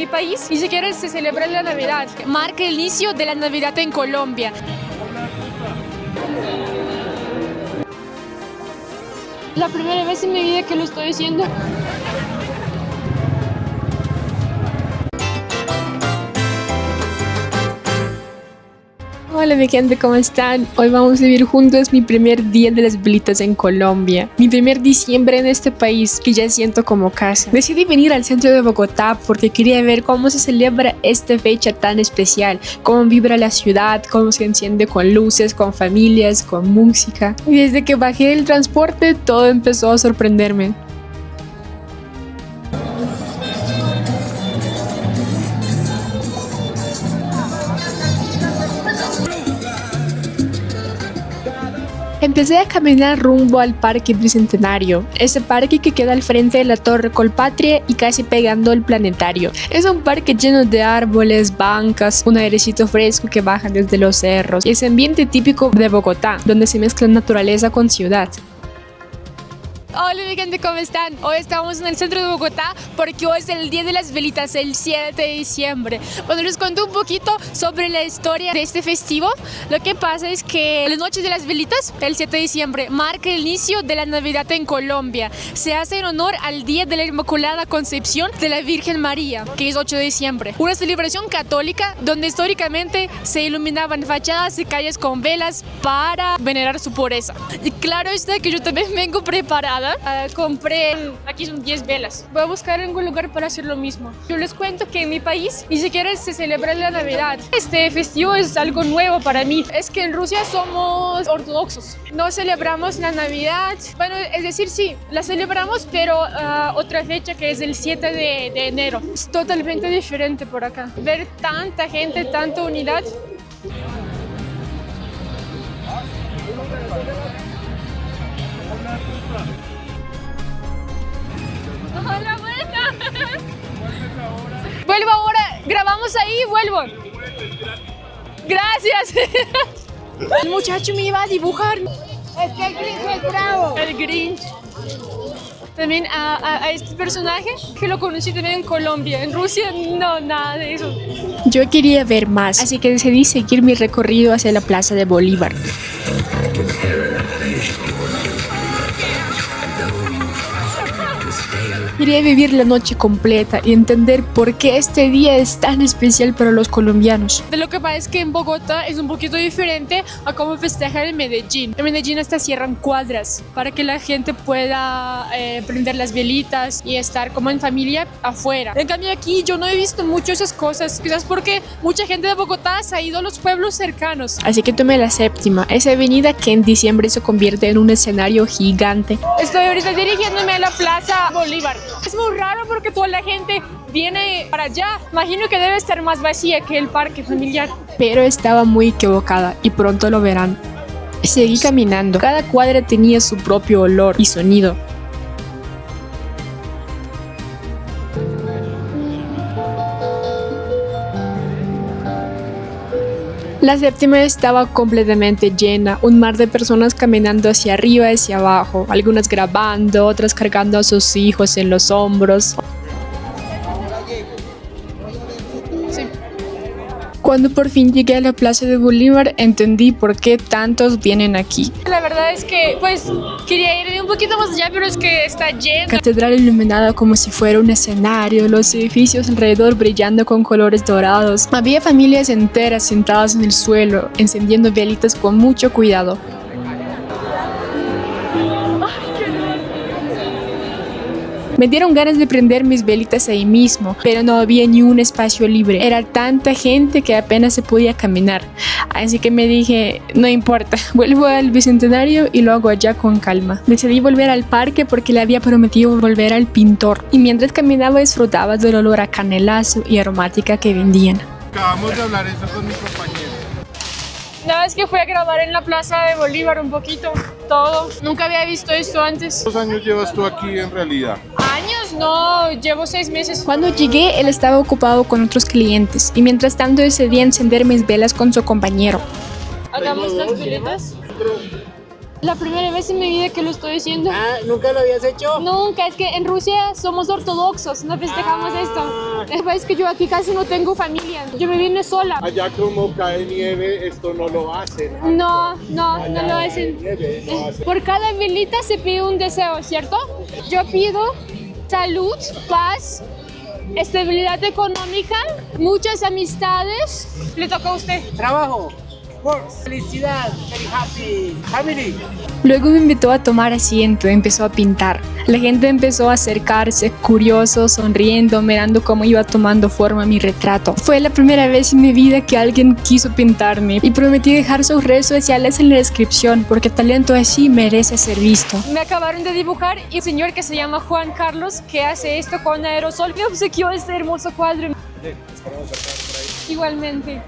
mi país ni siquiera se celebra la Navidad. Marca el inicio de la Navidad en Colombia. La primera vez en mi vida que lo estoy haciendo. Hola mi gente, ¿cómo están? Hoy vamos a vivir juntos mi primer día de las velitas en Colombia. Mi primer diciembre en este país que ya siento como casa. Decidí venir al centro de Bogotá porque quería ver cómo se celebra esta fecha tan especial. Cómo vibra la ciudad, cómo se enciende con luces, con familias, con música. Y desde que bajé del transporte todo empezó a sorprenderme. Empecé a caminar rumbo al Parque Bicentenario, ese parque que queda al frente de la Torre Colpatria y casi pegando al planetario. Es un parque lleno de árboles, bancas, un airecito fresco que baja desde los cerros y ese ambiente típico de Bogotá, donde se mezcla naturaleza con ciudad. Hola mi gente, ¿cómo están? Hoy estamos en el centro de Bogotá porque hoy es el Día de las Velitas, el 7 de diciembre. Bueno, les cuento un poquito sobre la historia de este festivo. Lo que pasa es que la Noche de las Velitas, el 7 de diciembre, marca el inicio de la Navidad en Colombia. Se hace en honor al Día de la Inmaculada Concepción de la Virgen María, que es 8 de diciembre. Una celebración católica donde históricamente se iluminaban fachadas y calles con velas para venerar su pureza. Y claro está que yo también vengo preparada. Compré, aquí son 10 velas. Voy a buscar algún lugar para hacer lo mismo. Yo les cuento que en mi país ni siquiera se celebra la Navidad. Este festivo es algo nuevo para mí. Es que en Rusia somos ortodoxos. No celebramos la Navidad. Bueno, es decir, sí, la celebramos, pero otra fecha que es el 7 de enero. Es totalmente diferente por acá. Ver tanta gente, tanta unidad. Hola, buena. Vuelvo ahora, grabamos ahí y vuelvo. Gracias. El muchacho me iba a dibujar. Es que el Grinch es bravo. El Grinch. También a este personaje que lo conocí también en Colombia. En Rusia no, nada de eso. Yo quería ver más, así que decidí seguir mi recorrido hacia la Plaza de Bolívar. Quería vivir la noche completa y entender por qué este día es tan especial para los colombianos. De lo que pasa es que en Bogotá es un poquito diferente a cómo festejar en Medellín. En Medellín hasta cierran cuadras para que la gente pueda prender las velitas y estar como en familia afuera. En cambio aquí yo no he visto mucho esas cosas, quizás porque mucha gente de Bogotá se ha ido a los pueblos cercanos. Así que tomé la séptima, esa avenida que en diciembre se convierte en un escenario gigante. Estoy ahorita dirigiéndome a la Plaza Bolívar. Es muy raro porque toda la gente viene para allá. Imagino que debe estar más vacía que el parque familiar. Pero estaba muy equivocada y pronto lo verán. Seguí caminando. Cada cuadra tenía su propio olor y sonido. La séptima estaba completamente llena, un mar de personas caminando hacia arriba y hacia abajo, algunas grabando, otras cargando a sus hijos en los hombros. Sí. Cuando por fin llegué a la Plaza de Bolívar, entendí por qué tantos vienen aquí. La verdad es que, quería ir un poquito más allá, pero es que está lleno. Catedral iluminada como si fuera un escenario, los edificios alrededor brillando con colores dorados. Había familias enteras sentadas en el suelo, encendiendo velitas con mucho cuidado. Me dieron ganas de prender mis velitas ahí mismo, pero no había ni un espacio libre. Era tanta gente que apenas se podía caminar. Así que me dije, no importa, vuelvo al Bicentenario y lo hago allá con calma. Decidí volver al parque porque le había prometido volver al pintor. Y mientras caminaba disfrutaba del olor a canelazo y aromática que vendían. Acabamos de hablar eso con mi compañero. La vez que fui a grabar en la Plaza de Bolívar un poquito, todo. Nunca había visto esto antes. ¿Cuántos años llevas tú aquí en realidad? ¿Años? No, llevo 6 meses. Cuando llegué, él estaba ocupado con otros clientes y mientras tanto decidí encender mis velas con su compañero. ¿Hagamos las velitas? La primera vez en mi vida que lo estoy haciendo. Ah, ¿nunca lo habías hecho? Nunca, es que en Rusia somos ortodoxos, no festejamos esto. Es que yo aquí casi no tengo familia, yo me vine sola. Allá como cae nieve, esto no lo hacen. No lo hacen. Nieve, no hacen. Por cada velita se pide un deseo, ¿cierto? Yo pido salud, paz, estabilidad económica, muchas amistades. Le toca a usted. Trabajo, work, felicidad, very happy, family. Luego me invitó a tomar asiento y empezó a pintar. La gente empezó a acercarse, curioso, sonriendo, mirando cómo iba tomando forma mi retrato. Fue la primera vez en mi vida que alguien quiso pintarme y prometí dejar sus redes sociales en la descripción porque talento así merece ser visto. Me acabaron de dibujar y un señor que se llama Juan Carlos que hace esto con aerosol me obsequió este hermoso cuadro. Igualmente.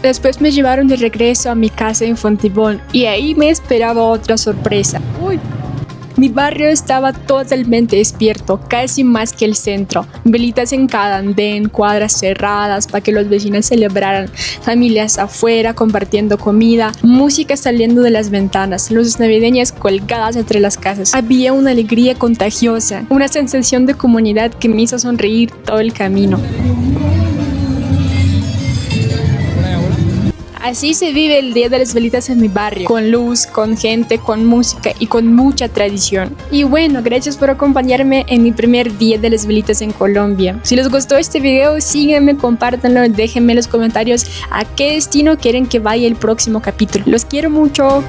Después me llevaron de regreso a mi casa en Fontibón y ahí me esperaba otra sorpresa. ¡Uy! Mi barrio estaba totalmente despierto, casi más que el centro. Velitas en cada andén, cuadras cerradas para que los vecinos celebraran, familias afuera compartiendo comida, música saliendo de las ventanas, luces navideñas colgadas entre las casas. Había una alegría contagiosa, una sensación de comunidad que me hizo sonreír todo el camino. Así se vive el Día de las Velitas en mi barrio, con luz, con gente, con música y con mucha tradición. Y bueno, gracias por acompañarme en mi primer Día de las Velitas en Colombia. Si les gustó este video, síganme, compártanlo, déjenme en los comentarios a qué destino quieren que vaya el próximo capítulo. Los quiero mucho.